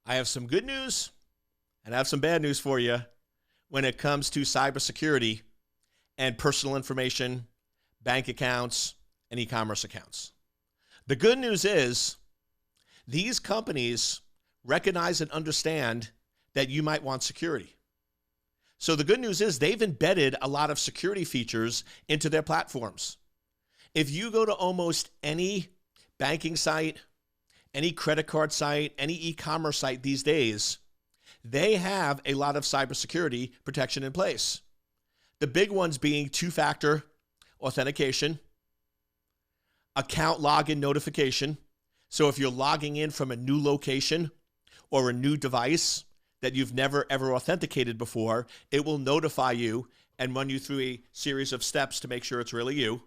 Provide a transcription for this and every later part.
I have some good news and I have some bad news for you when it comes to cybersecurity and personal information, bank accounts, and e-commerce accounts. The good news is these companies recognize and understand that you might want security. So the good news is they've embedded a lot of security features into their platforms. If you go to almost any banking site, any credit card site, any e-commerce site these days, they have a lot of cybersecurity protection in place. The big ones being two-factor authentication, account login notification. So if you're logging in from a new location or a new device that you've never ever authenticated before, it will notify you and run you through a series of steps to make sure it's really you.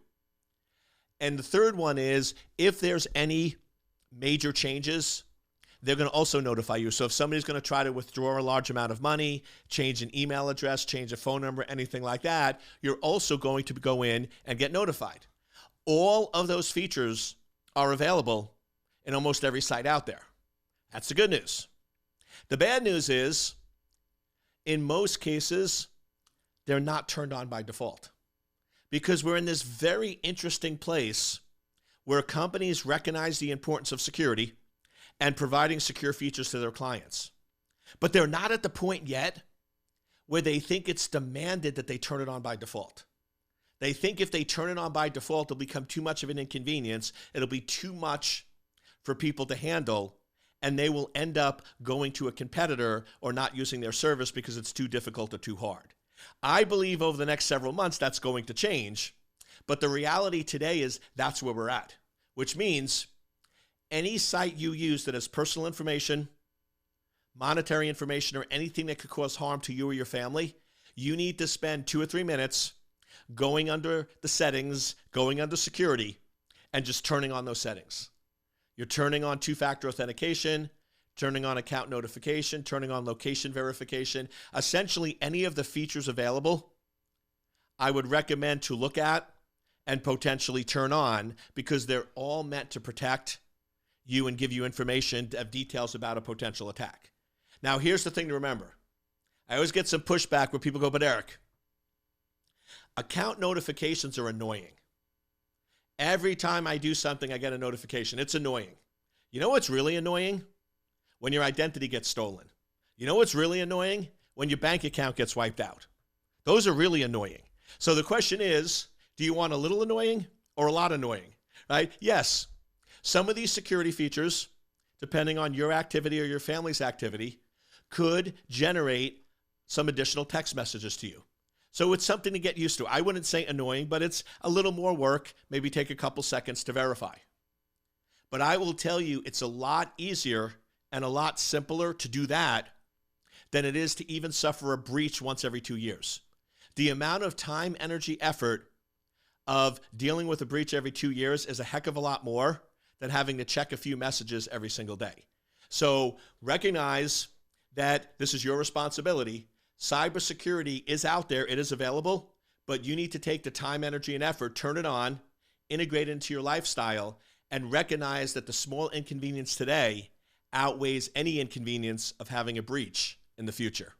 And the third one is if there's any major changes, they're going to also notify you. So if somebody's going to try to withdraw a large amount of money, change an email address, change a phone number, anything like that, you're also going to go in and get notified. All of those features are available in almost every site out there. That's the good news. The bad news is, in most cases, they're not turned on by default because we're in this very interesting place where companies recognize the importance of security and providing secure features to their clients. But they're not at the point yet where they think it's demanded that they turn it on by default. They think if they turn it on by default, it'll become too much of an inconvenience. It'll be too much for people to handle, and they will end up going to a competitor or not using their service because it's too difficult or too hard. I believe over the next several months that's going to change, but the reality today is that's where we're at, which means any site you use that has personal information, monetary information, or anything that could cause harm to you or your family, you need to spend 2 or 3 minutes going under the settings, going under security, and just turning on those settings. You're turning on two-factor authentication, turning on account notification, turning on location verification. Essentially, any of the features available, I would recommend to look at and potentially turn on because they're all meant to protect you and give you information of details about a potential attack. Now, here's the thing to remember. I always get some pushback where people go, but Eric, account notifications are annoying. Every time I do something, I get a notification. It's annoying. You know what's really annoying? When your identity gets stolen. You know what's really annoying? When your bank account gets wiped out. Those are really annoying. So the question is, do you want a little annoying or a lot annoying? Right? Yes. Some of these security features, depending on your activity or your family's activity, could generate some additional text messages to you. So it's something to get used to. I wouldn't say annoying, but it's a little more work. Maybe take a couple seconds to verify. But I will tell you, it's a lot easier and a lot simpler to do that than it is to even suffer a breach once every 2 years. The amount of time, energy, effort of dealing with a breach every 2 years is a heck of a lot more than having to check a few messages every single day. So recognize that this is your responsibility. Cybersecurity is out there, it is available, but you need to take the time, energy, and effort, turn it on, integrate it into your lifestyle, and recognize that the small inconvenience today outweighs any inconvenience of having a breach in the future.